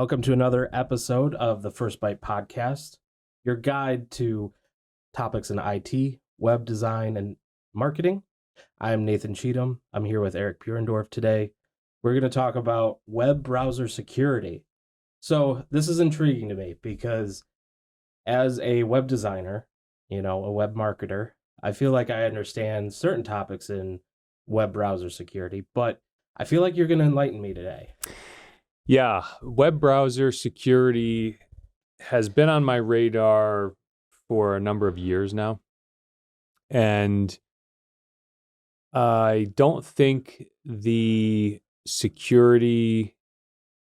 Welcome to another episode of the First Byte podcast, your guide to topics in IT, web design, and marketing. I'm Nathan Cheatham. I'm here with Eric Purendorf today. We're going to talk about web browser security. So this is intriguing to me because as a web designer, a web marketer, I feel like I understand certain topics in web browser security, but I feel like you're going to enlighten me today. Yeah, web browser security has been on my radar for a number of years now. And I don't think the security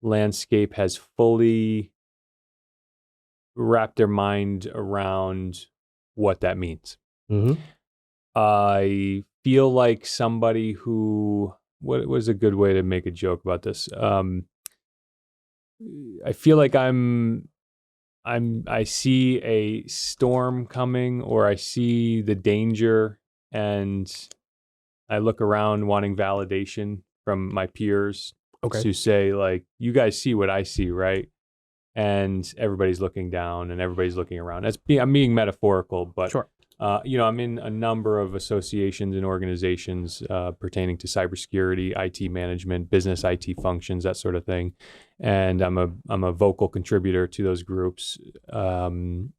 landscape has fully wrapped their mind around what that means. Mm-hmm. I feel like somebody who, what was a good way to make a joke about this? I feel like I see a storm coming, or I see the danger, and I look around wanting validation from my peers to say, like, you guys see what I see, right? And everybody's looking down and everybody's looking around. I'm being metaphorical, but Sure. I'm in a number of associations and organizations pertaining to cybersecurity, IT management, business IT functions, that sort of thing. And I'm a vocal contributor to those groups. And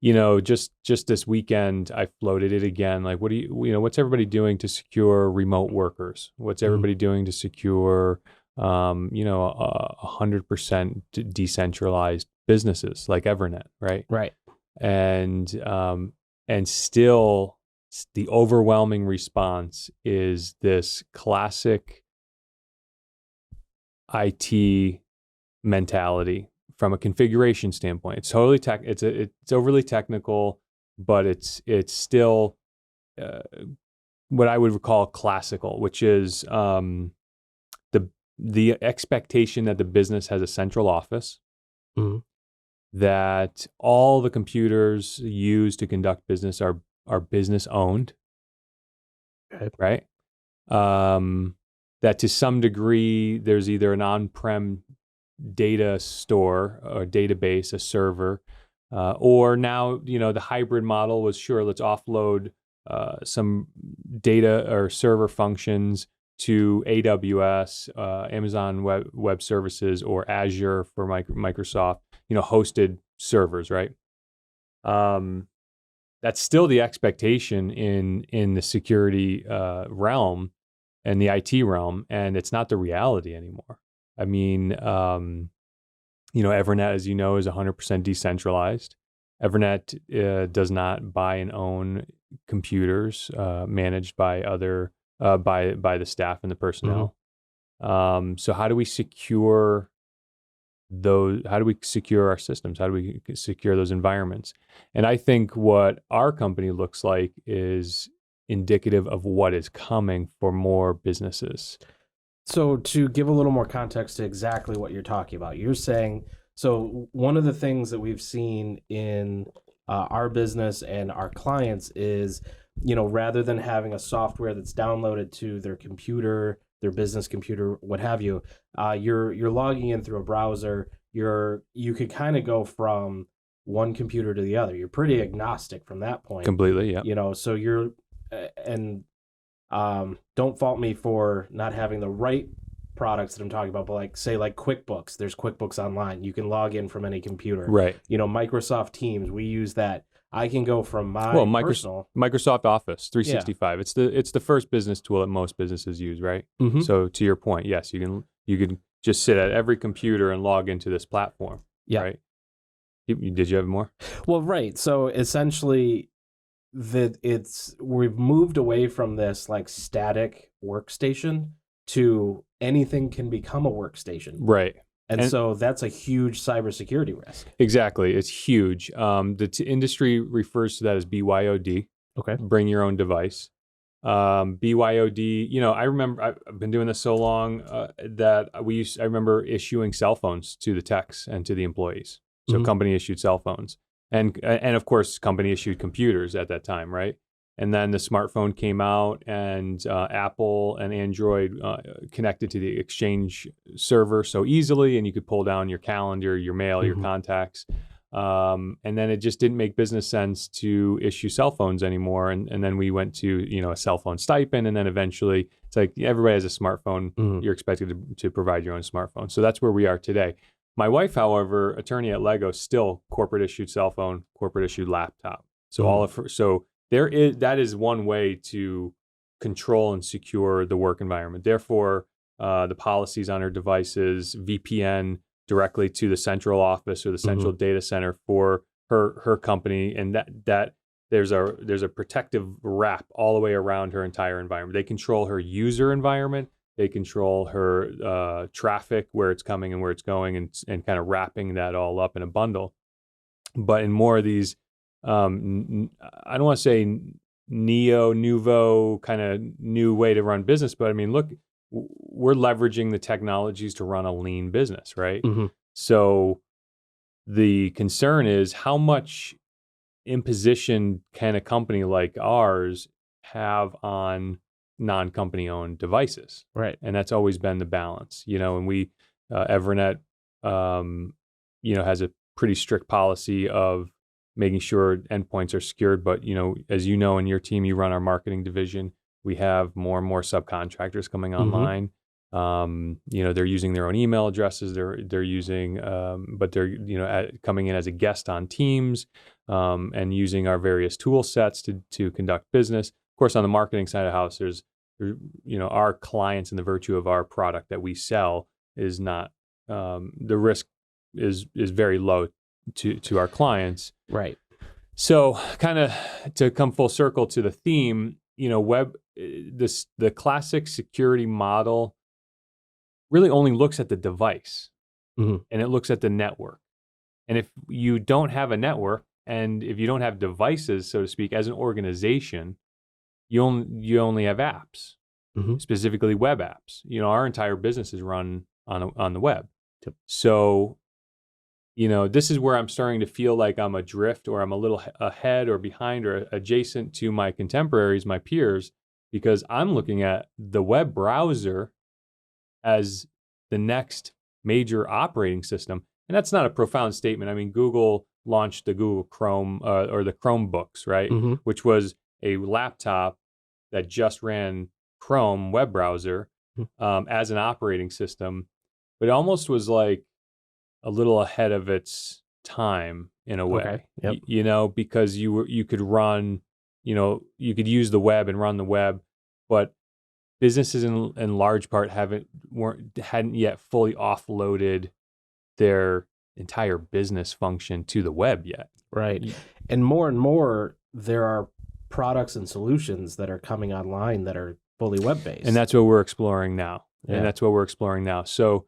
just this weekend, I floated it again. Like, what's everybody doing to secure remote workers? What's everybody doing to secure 100% decentralized businesses like Evernet, right? Right. And still the overwhelming response is this classic IT mentality from a configuration standpoint. It's totally it's overly technical, but it's still what I would call classical, which is the expectation that the business has a central office. Mm-hmm. That all the computers used to conduct business are business owned, right? That to some degree there's either an on-prem data store or database, a server, or now the hybrid model was, sure, let's offload some data or server functions to AWS, Amazon Web Services, or Azure for Microsoft, hosted servers, right? That's still the expectation in the security realm and the IT realm, and it's not the reality anymore. I mean, Evernet, as you know, is 100% decentralized. Evernet does not buy and own computers managed by other by the staff and the personnel. Mm-hmm. So how do we secure those? How do we secure our systems? How do we secure those environments? And I think what our company looks like is indicative of what is coming for more businesses. So to give a little more context to exactly what you're talking about, you're saying, so one of the things that we've seen in our business and our clients is, rather than having a software that's downloaded to their computer, their business computer, what have you, you're logging in through a browser. You could kind of go from one computer to the other. You're pretty agnostic from that point. Completely, yeah. So you're and don't fault me for not having the right products that I'm talking about, but like QuickBooks, there's QuickBooks Online. You can log in from any computer. Right. Microsoft Teams, we use that. I can go from my personal Microsoft Office 365. Yeah. It's the first business tool that most businesses use, right? Mm-hmm. So to your point, yes, you can just sit at every computer and log into this platform. Yeah. Right. Did you have more? Well, right. So essentially, we've moved away from this like static workstation to anything can become a workstation. Right. And so that's a huge cybersecurity risk. Exactly. It's huge. The industry refers to that as BYOD. Okay. Bring your own device. BYOD, I remember I've been doing this so long that I remember issuing cell phones to the techs and to the employees. So company issued cell phones. And of course, company issued computers at that time, right? And then the smartphone came out, and Apple and Android connected to the Exchange server so easily, and you could pull down your calendar, your mail, your contacts. And then it just didn't make business sense to issue cell phones anymore. And then we went to, a cell phone stipend. And then eventually it's like everybody has a smartphone. You're expected to provide your own smartphone. So that's where we are today. My wife, however, attorney at Lego, still corporate issued cell phone, corporate issued laptop. So all of her, that is one way to control and secure the work environment. Therefore, the policies on her devices, VPN directly to the central office or the central data center for her company, and that there's a protective wrap all the way around her entire environment. They control her user environment. They control her traffic, where it's coming and where it's going, and kind of wrapping that all up in a bundle. But in more of these, I don't want to say nouveau kind of new way to run business, but I mean, look, we're leveraging the technologies to run a lean business, right? So the concern is, how much imposition can a company like ours have on non-company owned devices? Right. And that's always been the balance, and we, Evernet, has a pretty strict policy of making sure endpoints are secured. But, as in your team, you run our marketing division. We have more and more subcontractors coming online. They're using their own email addresses. They're using, but they're coming in as a guest on Teams, and using our various tool sets to conduct business. Of course, on the marketing side of the house, there's our clients, and the virtue of our product that we sell is not, the risk is very low to our clients. Right. So, kind of to come full circle to the theme, the classic security model really only looks at the device, and it looks at the network. And if you don't have a network, and if you don't have devices, so to speak, as an organization, you only have apps, specifically web apps. Our entire business is run on the web. So, this is where I'm starting to feel like I'm adrift, or I'm a little ahead or behind or adjacent to my contemporaries, my peers, because I'm looking at the web browser as the next major operating system. And that's not a profound statement. I mean, Google launched the Google Chrome or the Chromebooks, right? Which was a laptop that just ran Chrome web browser as an operating system. But it almost was like a little ahead of its time in a way, because you could run, you could use the web and run the web, but businesses in large part hadn't yet fully offloaded their entire business function to the web yet. Right. And more, there are products and solutions that are coming online that are fully web-based. And that's what we're exploring now. So,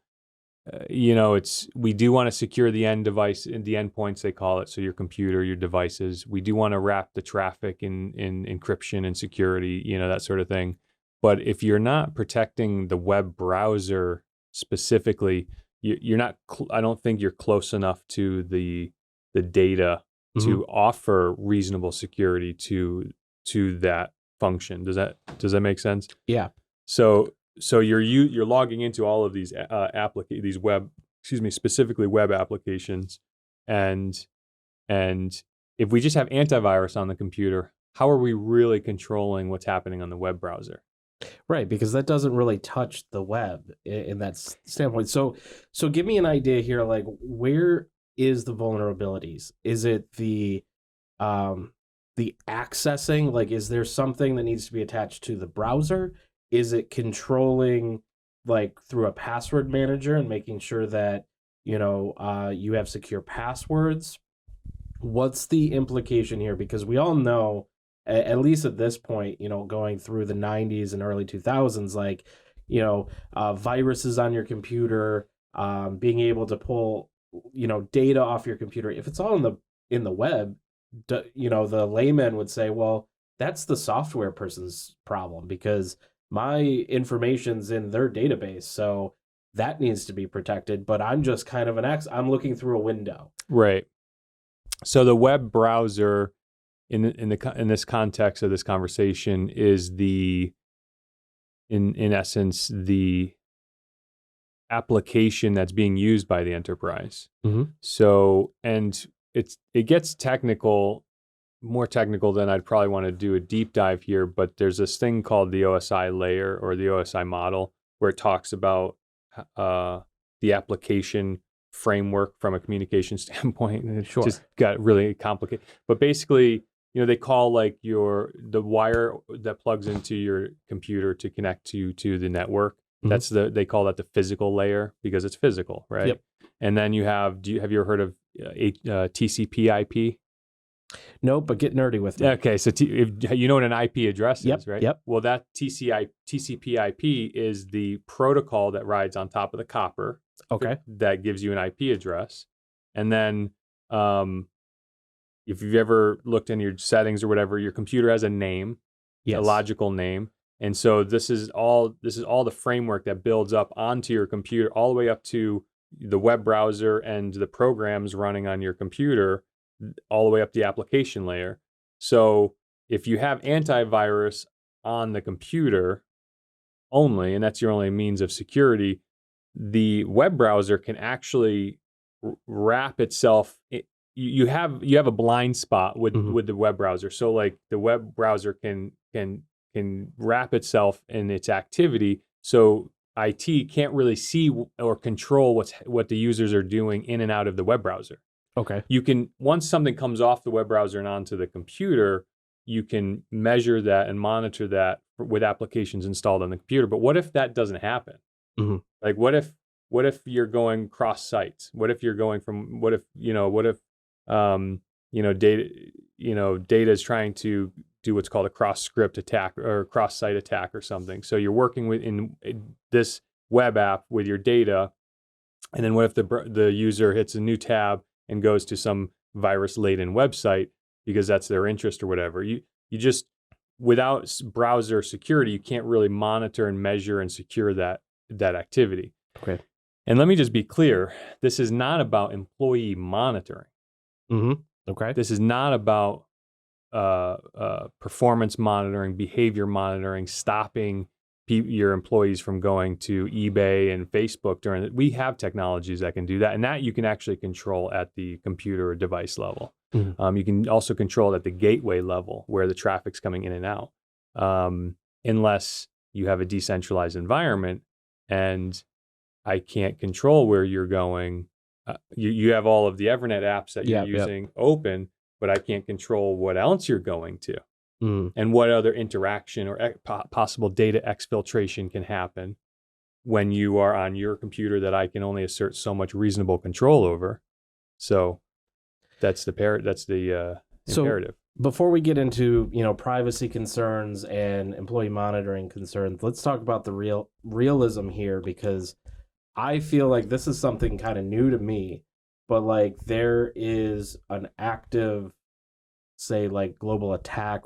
we do want to secure the end device, the endpoints they call it. So your computer, your devices. We do want to wrap the traffic in encryption and security, that sort of thing. But if you're not protecting the web browser specifically, you're not. I don't think you're close enough to the data to offer reasonable security to that function. Does that make sense? Yeah. So you're logging into all of these specifically web applications, and if we just have antivirus on the computer, how are we really controlling what's happening on the web browser? Right, because that doesn't really touch the web in that standpoint. So give me an idea here, like, where is the vulnerabilities? Is it the accessing? Like, is there something that needs to be attached to the browser? Is it controlling, like, through a password manager and making sure that, you have secure passwords? What's the implication here? Because we all know, at least at this point, going through the 90s and early 2000s, like, viruses on your computer, being able to pull, data off your computer. If it's all in the web, the layman would say, well, that's the software person's problem, because my information's in their database, so that needs to be protected. But I'm just kind of I'm looking through a window. Right. So the web browser in this context of this conversation is in essence the application that's being used by the enterprise. Mm-hmm. So, and it gets technical, more technical than I'd probably want to do a deep dive here, but there's this thing called the OSI layer or the OSI model where it talks about the application framework from a communication standpoint. And it just got really complicated. But basically, they call like the wire that plugs into your computer to connect to the network. Mm-hmm. They call that the physical layer because it's physical, right? Yep. And then have you ever heard of TCP/IP? Nope, but get nerdy with me. Okay, so if you know what an IP address is, right? Yep. Well, that TCP/IP is the protocol that rides on top of the copper. Okay. That gives you an IP address, and then if you've ever looked in your settings or whatever, your computer has a name, a logical name. And so this is all the framework that builds up onto your computer, all the way up to the web browser and the programs running on your computer, all the way up the application layer. So if you have antivirus on the computer only, and that's your only means of security, the web browser can actually wrap itself. You have a blind spot with the web browser. So like the web browser can wrap itself in its activity, so IT can't really see or control what the users are doing in and out of the web browser. Okay. You can, once something comes off the web browser and onto the computer, you can measure that and monitor that with applications installed on the computer. But what if that doesn't happen? Mm-hmm. Like what if you're going cross sites? What if you're going from data is trying to do what's called a cross-script attack or cross-site attack or something. So you're working in this web app with your data, and then what if the user hits a new tab and goes to some virus-laden website because that's their interest or whatever? You just, without browser security, you can't really monitor and measure and secure that activity. Okay. And let me just be clear: this is not about employee monitoring. Mm-hmm. Okay. This is not about performance monitoring, behavior monitoring, stopping your employees from going to eBay and Facebook during it. We have technologies that can do that, and that you can actually control at the computer or device level. Mm-hmm. You can also control it at the gateway level where the traffic's coming in and out, unless you have a decentralized environment and I can't control where you're going. You have all of the Ethernet apps that you're using open, but I can't control what else you're going to and what other interaction or possible data exfiltration can happen when you are on your computer that I can only assert so much reasonable control over. So that's the imperative. Before we get into, privacy concerns and employee monitoring concerns, let's talk about the realism here, because I feel like this is something kind of new to me, but like there is an active, say like global attack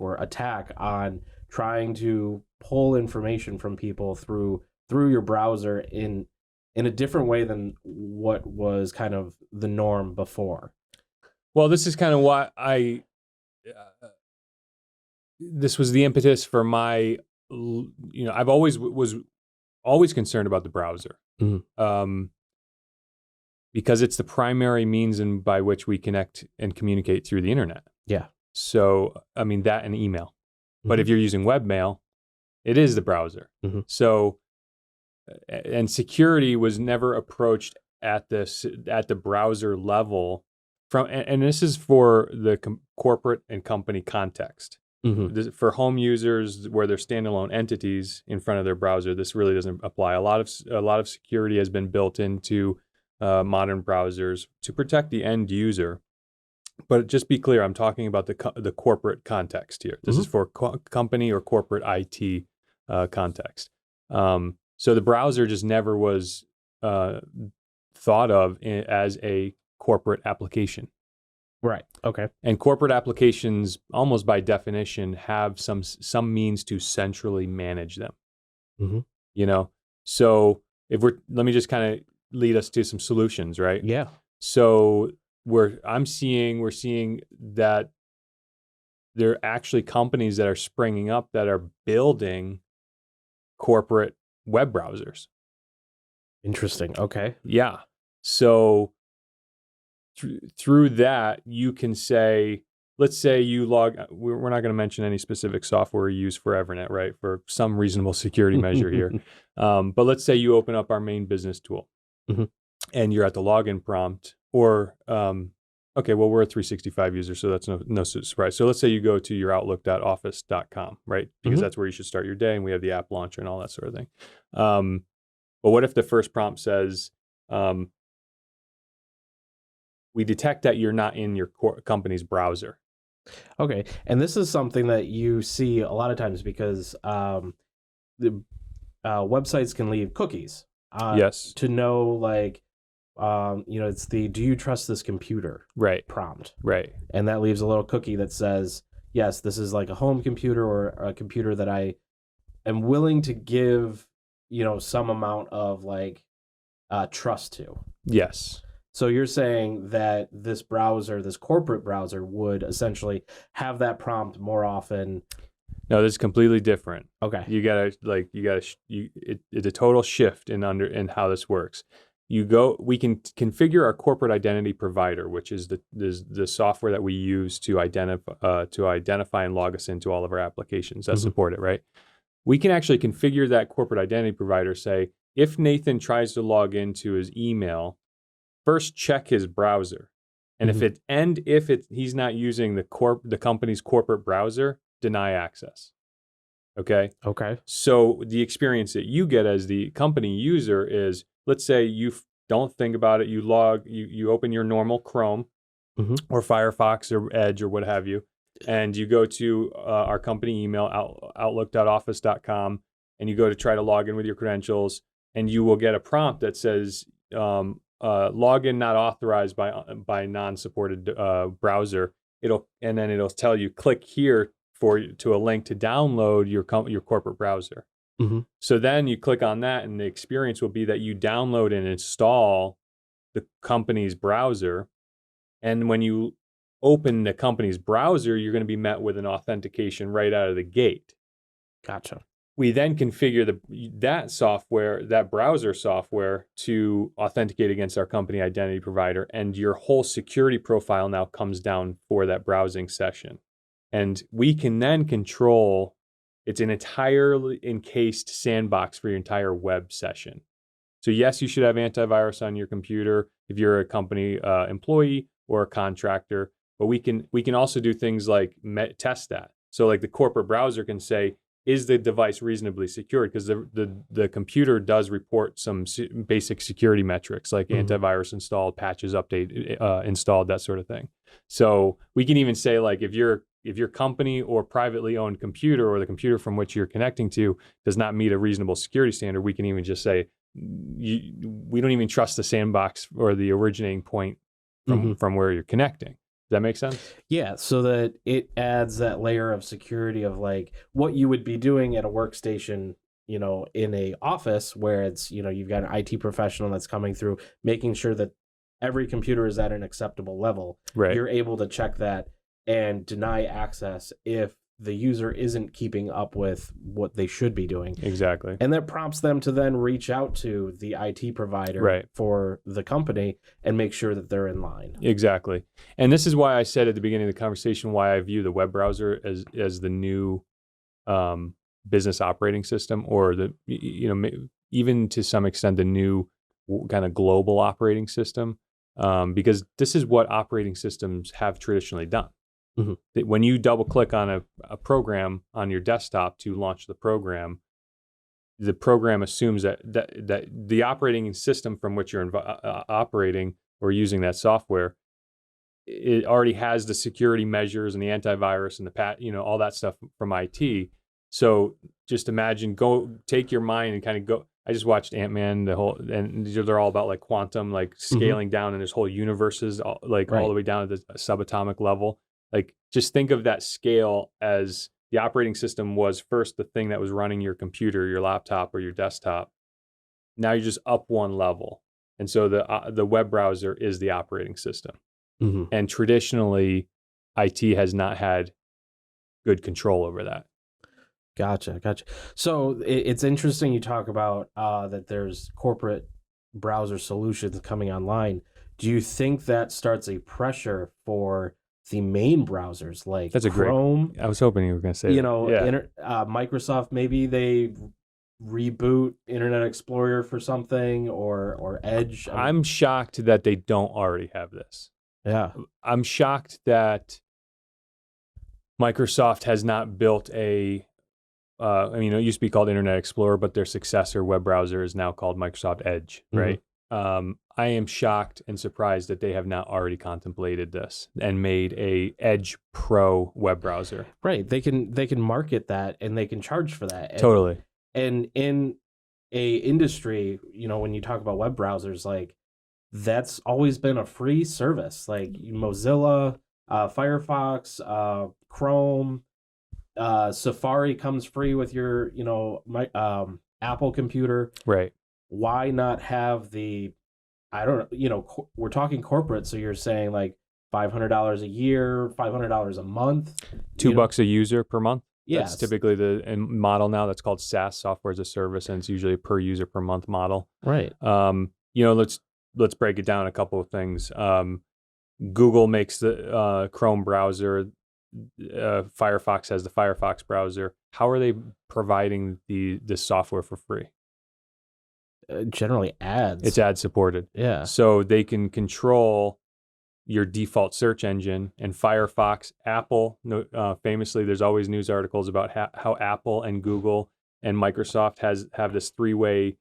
on trying to pull information from people through your browser in a different way than what was kind of the norm before. Well, this is kind of why this was the impetus for my, I've was always concerned about the browser. Mm-hmm. Because it's the primary means by which we connect and communicate through the internet. Yeah. So, I mean, that and email. Mm-hmm. But if you're using webmail, it is the browser. Mm-hmm. So, and security was never approached at the browser level and this is for the corporate and company context. Mm-hmm. For home users where they're standalone entities in front of their browser, this really doesn't apply. A lot of security has been built into modern browsers to protect the end user. But just be clear, I'm talking about the corporate context here. This is for company or corporate IT context. So the browser just never was thought of as a corporate application. Right. Okay. And corporate applications, almost by definition, have some means to centrally manage them. Mm-hmm. So let me just kind of lead us to some solutions, right? Yeah. So we're seeing that there are actually companies that are springing up that are building corporate web browsers. Interesting. Okay. Yeah. So through that, you can say, let's say you log, we're not going to mention any specific software we use for Evernet, right? For some reasonable security measure here. But let's say you open up our main business tool Mhm. and you're at the login prompt, or, okay, well, we're a 365 user, so that's no surprise. So let's say you go to your outlook.office.com, right? Because that's where you should start your day, and we have the app launcher and all that sort of thing. But what if the first prompt says, we detect that you're not in your company's browser? Okay. And this is something that you see a lot of times because the websites can leave cookies. Yes. To know, like, it's the "Do you trust this computer?" Right. prompt, Right. and that leaves a little cookie that says, "Yes, this is like a home computer or a computer that I am willing to give, some amount of like trust to." Yes. So you're saying that this corporate browser, would essentially have that prompt more often. No, this is completely different. Okay. It's a total shift in how this works. We can configure our corporate identity provider, which is the software that we use to identify and log us into all of our applications that support it, right? We can actually configure that corporate identity provider, say, if Nathan tries to log into his email, first check his browser. And if he's not using the company's corporate browser, deny access. Okay. Okay. So the experience that you get as the company user is, let's say you don't think about it. You open your normal Chrome or Firefox or Edge or what have you, and you go to our company email, outlook.office.com, and you go to try to log in with your credentials, and you will get a prompt that says, login not authorized by non-supported browser. It'll tell you, click here to a link to download your corporate browser. So then you click on that, and the experience will be that you download and install the company's browser. And when you open the company's browser, you're going to be met with an authentication right out of the gate. Gotcha. We then configure that browser software to authenticate against our company identity provider, and your whole security profile now comes down for that browsing session. And we can then control, it's an entirely encased sandbox for your entire web session. So yes, you should have antivirus on your computer if you're a company employee or a contractor, but we can also do things like test that. So like the corporate browser can say, is the device reasonably secured? Because the computer does report some basic security metrics like antivirus installed, patches installed, that sort of thing. So we can even say, like, if your company or privately owned computer, or the computer from which you're connecting to, does not meet a reasonable security standard, we can even just say, we don't even trust the sandbox or the originating point from where you're connecting. Does that make sense? Yeah, so that it adds that layer of security of like what you would be doing at a workstation, in a office where it's, you've got an IT professional that's coming through, making sure that every computer is at an acceptable level. Right. You're able to check that and deny access if the user isn't keeping up with what they should be doing. Exactly. And that prompts them to then reach out to the IT provider for the company and make sure that they're in line. Exactly. And this is why I said at the beginning of the conversation why I view the web browser as the new business operating system, or even to some extent the new kind of global operating system, because this is what operating systems have traditionally done. When you double click on a program on your desktop to launch the program assumes that the operating system from which you're operating or using that software, it already has the security measures and the antivirus and all that stuff from IT. So just imagine, take your mind and kind of go. I just watched Ant-Man, and they're all about like quantum, like scaling down, and this whole universes all the way down to the subatomic level. Like, just think of that scale as the operating system was first the thing that was running your computer, your laptop, or your desktop. Now you're just up one level. And so the web browser is the operating system. And traditionally, IT has not had good control over that. Gotcha. So it's interesting you talk about that there's corporate browser solutions coming online. Do you think that starts a pressure for the main browsers like That's a Chrome? I was hoping you were going to say that. Microsoft, maybe they reboot Internet Explorer for something, or Edge. I'm shocked that they don't already have this. Yeah. I'm shocked that Microsoft has not built it used to be called Internet Explorer, but their successor web browser is now called Microsoft Edge, right? I am shocked and surprised that they have not already contemplated this and made a Edge Pro web browser. Right. They can market that and they can charge for that. Totally. And in a industry, when you talk about web browsers, like that's always been a free service, like Mozilla, Firefox, Chrome, Safari comes free with your, Apple computer. Right. Why not have we're talking corporate, so you're saying like $500 a year, $500 a month, $2 a user per month. Yeah, that's typically the model now. That's called SaaS, software as a service, and it's usually a per user per month model. Right. Let's break it down a couple of things. Google makes the Chrome browser. Firefox has the Firefox browser. How are they providing the software for free? Generally ads. It's ad supported. Yeah. So they can control your default search engine, and Firefox, Apple, famously, there's always news articles about how Apple and Google and Microsoft have this three-way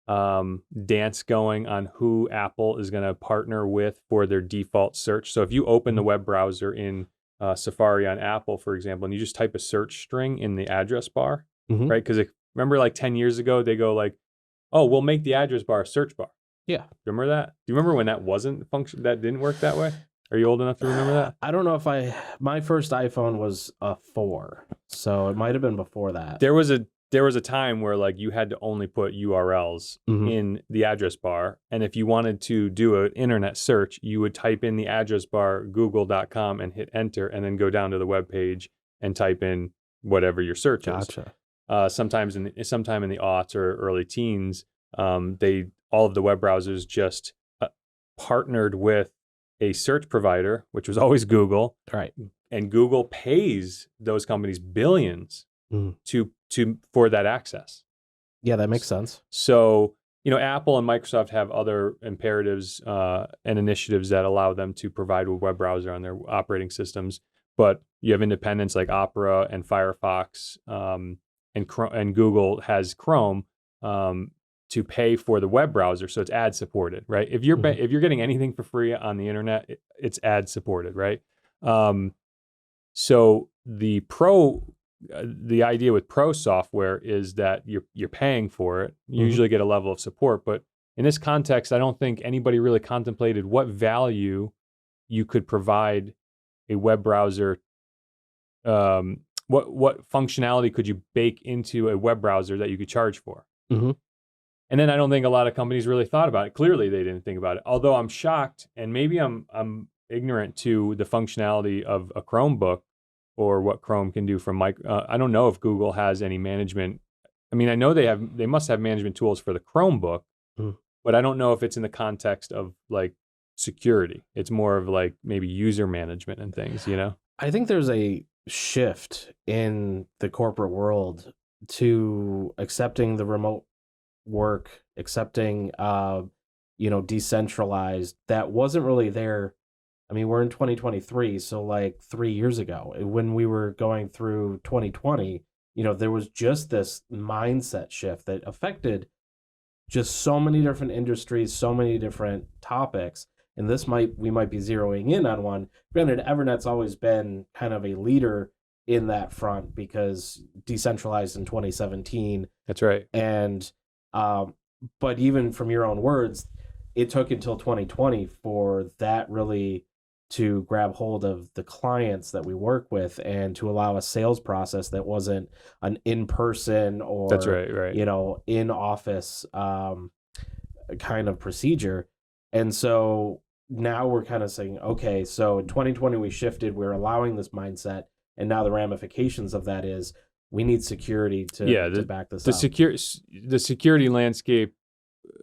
dance going on who Apple is going to partner with for their default search. So if you open the web browser in Safari on Apple, for example, and you just type a search string in the address bar, right? Because remember, like 10 years ago, they go like, "Oh, we'll make the address bar a search bar." Yeah. Remember that? Do you remember when that wasn't function? That didn't work that way? Are you old enough to remember that? I don't know if my first iPhone was a 4, so it might have been before that. There was a time where like you had to only put URLs in the address bar, and if you wanted to do an internet search, you would type in the address bar google.com and hit enter, and then go down to the web page and type in whatever your search is. Gotcha. Sometime in the aughts or early teens, all of the web browsers just partnered with a search provider, which was always Google. Right. And Google pays those companies billions for that access. Yeah, that makes sense. So, Apple and Microsoft have other imperatives and initiatives that allow them to provide a web browser on their operating systems. But you have independents like Opera and Firefox, and Google has Chrome to pay for the web browser, so it's ad supported, right? If you're getting anything for free on the internet, it's ad supported, right? So the idea with pro software is that you're paying for it. You usually get a level of support, but in this context, I don't think anybody really contemplated what value you could provide a web browser. What functionality could you bake into a web browser that you could charge for? And then I don't think a lot of companies really thought about it. Clearly, they didn't think about it. Although I'm shocked, and maybe I'm ignorant to the functionality of a Chromebook or what Chrome can do from I don't know if Google has any management. I mean, I know they must have management tools for the Chromebook, but I don't know if it's in the context of like security. It's more of like maybe user management and things, I think there's a shift in the corporate world to accepting the remote work, accepting decentralized, that wasn't really there. I mean, we're in 2023, so like 3 years ago when we were going through 2020, there was just this mindset shift that affected just so many different industries, so many different topics. And we might be zeroing in on one. Granted, Evernet's always been kind of a leader in that front because decentralized in 2017. That's right. And but even from your own words, it took until 2020 for that really to grab hold of the clients that we work with and to allow a sales process that wasn't an in-person or that's right. In office kind of procedure. And so now we're kind of saying, okay, so in 2020 we shifted, we're allowing this mindset. And now the ramifications of that is we need security to back this up. The security landscape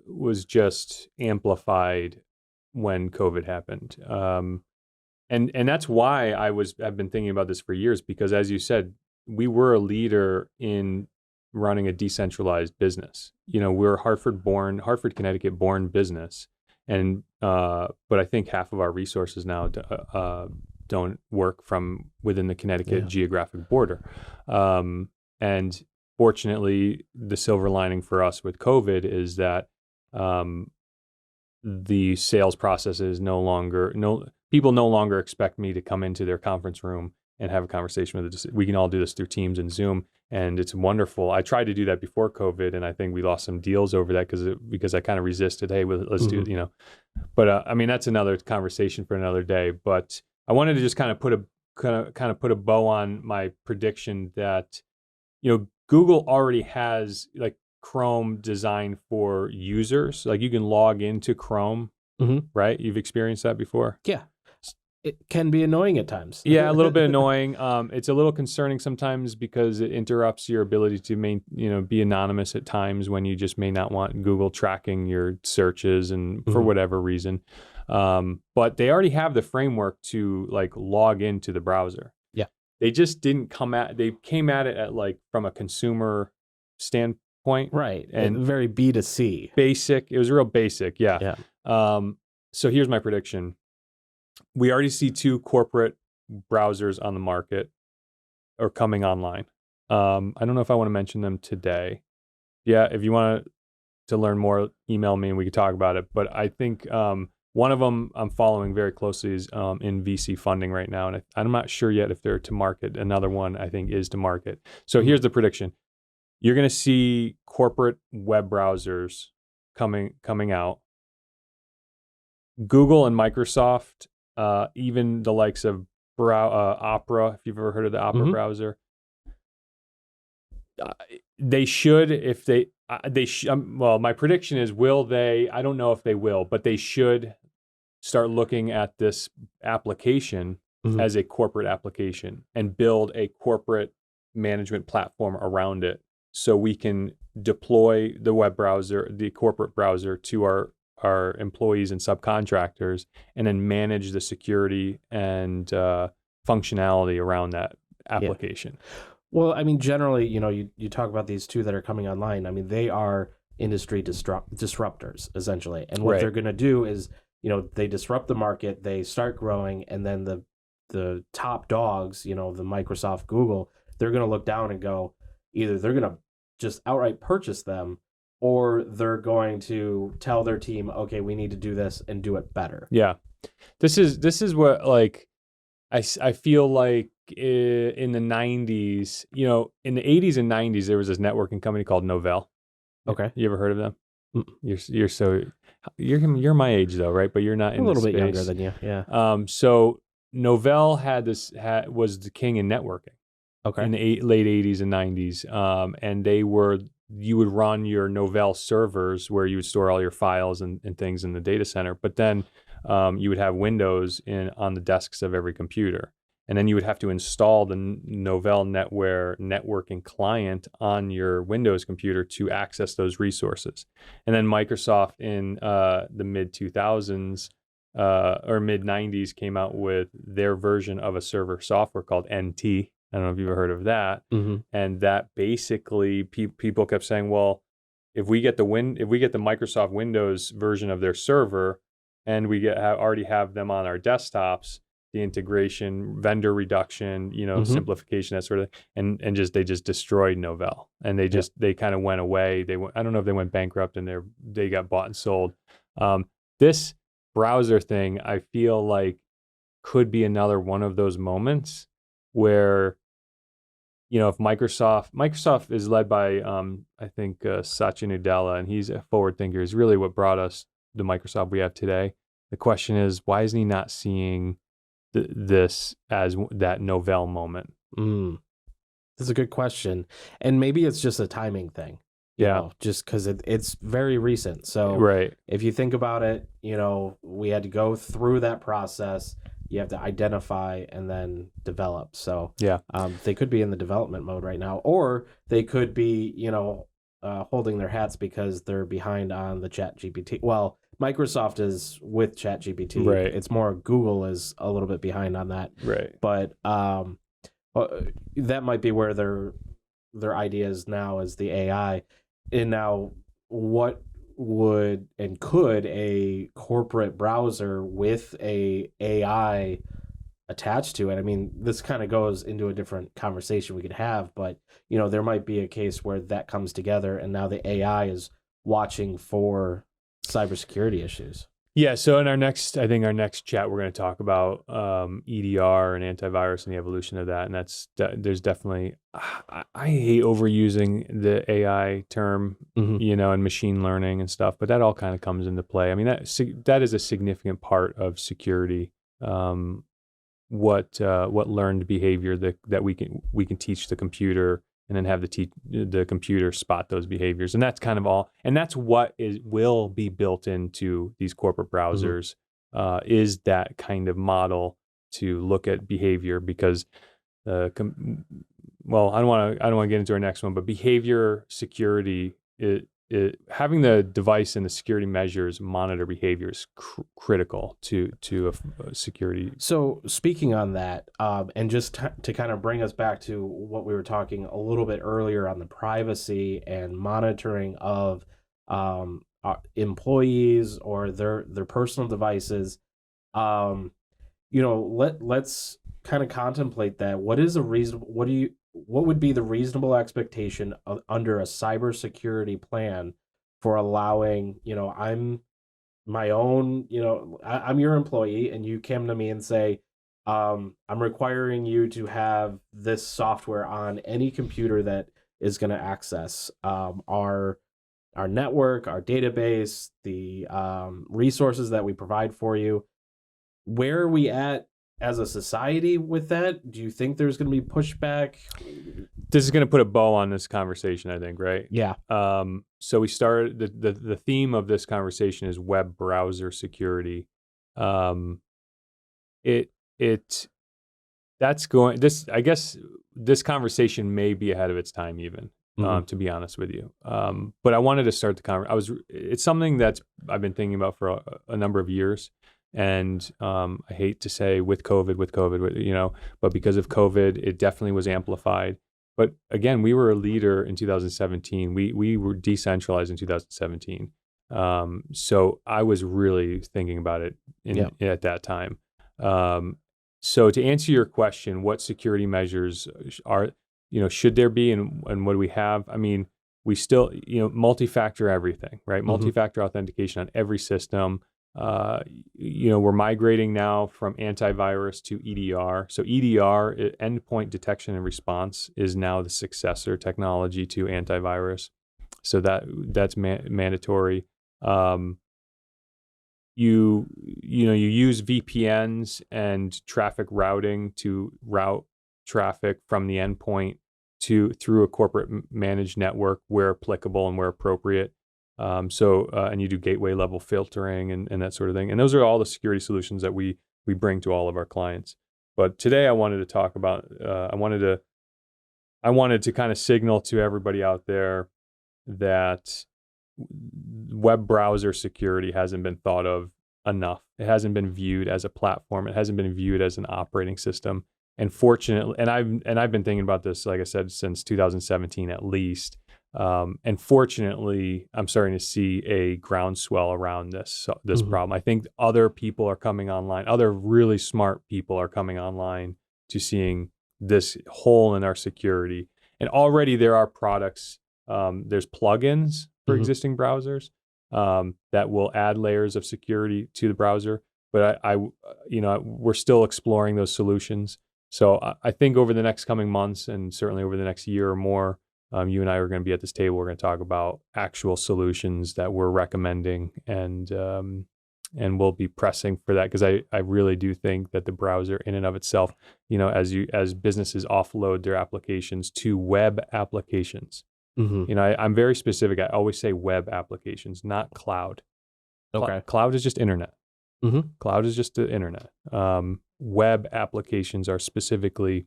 was just amplified when COVID happened. And that's why I've been thinking about this for years, because as you said, we were a leader in running a decentralized business. We're Hartford, Connecticut born business. And, but I think half of our resources now don't work from within the Connecticut geographic border. And fortunately, the silver lining for us with COVID is that the sales process is people no longer expect me to come into their conference room and have a conversation with it. We can all do this through Teams and Zoom, and it's wonderful. I tried to do that before COVID, and I think we lost some deals over that because I kind of resisted. Hey, let's do it, But I mean, that's another conversation for another day. But I wanted to just kind of put a bow on my prediction that Google already has like Chrome designed for users. Like you can log into Chrome, right? You've experienced that before? Yeah. It can be annoying at times. Yeah, a little bit annoying. It's a little concerning sometimes because it interrupts your ability to be anonymous at times when you just may not want Google tracking your searches and for whatever reason. But they already have the framework to like log into the browser. Yeah. They just didn't they came at it at like from a consumer standpoint. Right. And very B2C. Basic. It was real basic. Yeah. So here's my prediction. We already see 2 corporate browsers on the market or coming online. I don't know if I want to mention them today. Yeah, if you want to learn more, email me and we can talk about it. But I think one of them I'm following very closely is in VC funding right now. And I'm not sure yet if they're to market. Another one I think is to market. So here's the prediction. You're going to see corporate web browsers coming out. Google and Microsoft, even the likes of Opera, if you've ever heard of the Opera browser, they should, if they well, my prediction is, will they? I don't know if they will, but they should start looking at this application as a corporate application and build a corporate management platform around it, so we can deploy the web browser, the corporate browser, to our employees and subcontractors, and then manage the security and functionality around that application. Yeah. Well, I mean, generally, you talk about these 2 that are coming online. I mean, they are industry disruptors, essentially. And what they're going to do is, they disrupt the market, they start growing, and then the top dogs, the Microsoft, Google, they're going to look down and go, either they're going to just outright purchase them, or they're going to tell their team, okay, we need to do this and do it better. Yeah. This is what, like, I feel like in the 90s, in the 80s and 90s, there was this networking company called Novell. Okay. You ever heard of them? You're my age though, right? But you're not in a little bit younger than you. Yeah. So Novell was the king in networking. Okay. In the late 80s and 90s. And you would run your Novell servers where you would store all your files and things in the data center. But then you would have Windows on the desks of every computer. And then you would have to install the Novell NetWare networking client on your Windows computer to access those resources. And then Microsoft in the mid 2000s or mid 90s came out with their version of a server software called NT. I don't know if you've ever heard of that. And that basically people kept saying, well, if we get the Microsoft Windows version of their server and we already have them on our desktops, the integration, vendor reduction, simplification, that sort of thing, and they just destroyed Novell, and they kind of went away. I don't know if they went bankrupt and they got bought and sold. This browser thing, I feel like, could be another one of those moments where, if Microsoft is led by, I think, Satya Nadella, and he's a forward thinker. He's really what brought us the Microsoft we have today. The question is, why isn't he not seeing this as that Novell moment? That's a good question. And maybe it's just a timing thing. Just because it's very recent. So right. If you think about it, we had to go through that process. you have to identify and then develop. So Yeah. they could be in the development mode right now, or they could be, holding their hats because they're behind on the Chat GPT. Well, Microsoft is with Chat GPT. Right. It's more Google is a little bit behind on that. Right. But that might be where their ideas now is the AI. And now, what would and could a corporate browser with a AI attached to it? I mean, this kind of goes into a different conversation we could have, but there might be a case where that comes together, and now the AI is watching for cybersecurity issues. Yeah, so in our next chat, we're going to talk about EDR and antivirus and the evolution of that. And there's definitely, I hate overusing the AI term, and machine learning and stuff, but that all kind of comes into play. I mean, that is a significant part of security. What learned behavior that we can teach the computer, and then have the computer spot those behaviors. And that's kind of all. And that's what will be built into these corporate browsers, is that kind of model to look at behavior, because, I don't want to get into our next one, but behavior security, having the device and the security measures monitor behavior is critical to a security. So speaking on that, and just to kind of bring us back to what we were talking a little bit earlier on the privacy and monitoring of employees or their personal devices, let's kind of contemplate that. What would be the reasonable expectation under a cybersecurity plan for allowing, I'm my own, I'm your employee, and you come to me and say, I'm requiring you to have this software on any computer that is going to access our network, our database, the resources that we provide for you. Where are we at as a society with that? Do you think there's going to be pushback? This is going to put a bow on this conversation, I think, right? Yeah. So we started, the theme of this conversation is web browser security. I guess this conversation may be ahead of its time, even, to be honest with you. But I wanted to start the conversation. It's something that I've been thinking about for a number of years. And I hate to say with COVID, but because of COVID, it definitely was amplified. But again, we were a leader in 2017. We were decentralized in 2017. So I was really thinking about it at that time. So to answer your question, what security measures should there be, and what do we have? I mean, we still, multi-factor everything, right? Multi-factor authentication on every system. We're migrating now from antivirus to EDR. So EDR, endpoint detection and response, is now the successor technology to antivirus. So that's mandatory. You use VPNs and traffic routing to route traffic from the endpoint through a corporate managed network where applicable and where appropriate. And you do gateway level filtering and that sort of thing. And those are all the security solutions that we bring to all of our clients. But today I wanted to talk about, I wanted to kind of signal to everybody out there that web browser security hasn't been thought of enough. It hasn't been viewed as a platform. It hasn't been viewed as an operating system. And fortunately, and I've been thinking about this, like I said, since 2017 at least. And fortunately, I'm starting to see a groundswell around this problem. I think other people are coming online. Other really smart people are coming online to seeing this hole in our security. And already there are products. There's plugins for existing browsers that will add layers of security to the browser. But we're still exploring those solutions. So I think over the next coming months, and certainly over the next year or more, you and I are going to be at this table. We're going to talk about actual solutions that we're recommending, and we'll be pressing for that, because I really do think that the browser in and of itself, as businesses offload their applications to web applications, I'm very specific. I always say web applications, not cloud. Okay. Cloud is just internet. Cloud is just the internet. web applications are specifically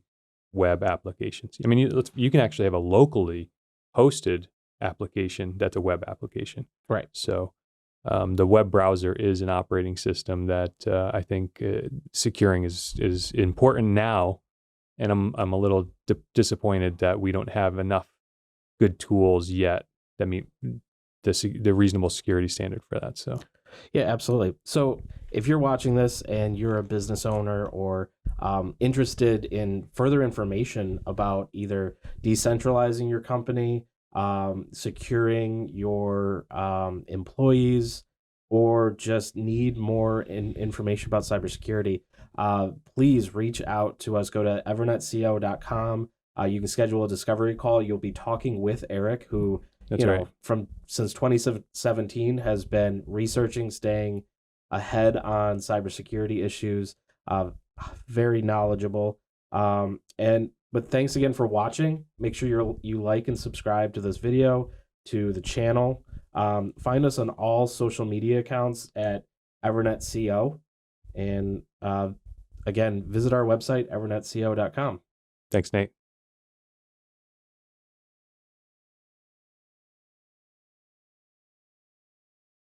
web applications. I mean, you can actually have a locally hosted application that's a web application. Right. So the web browser is an operating system that I think securing is important now, and I'm a little disappointed that we don't have enough good tools yet that meet the reasonable security standard for that. So Yeah, absolutely. So if you're watching this and you're a business owner or interested in further information about either decentralizing your company, securing your employees, or just need more information about cybersecurity, please reach out to us. Go to evernetco.com. You can schedule a discovery call. You'll be talking with Eric, who that's right. since 2017 has been researching, staying ahead on cybersecurity issues. Very knowledgeable. But thanks again for watching. Make sure you like and subscribe to this video, to the channel. Find us on all social media accounts at EvernetCO. And again, visit our website, evernetco.com. Thanks, Nate.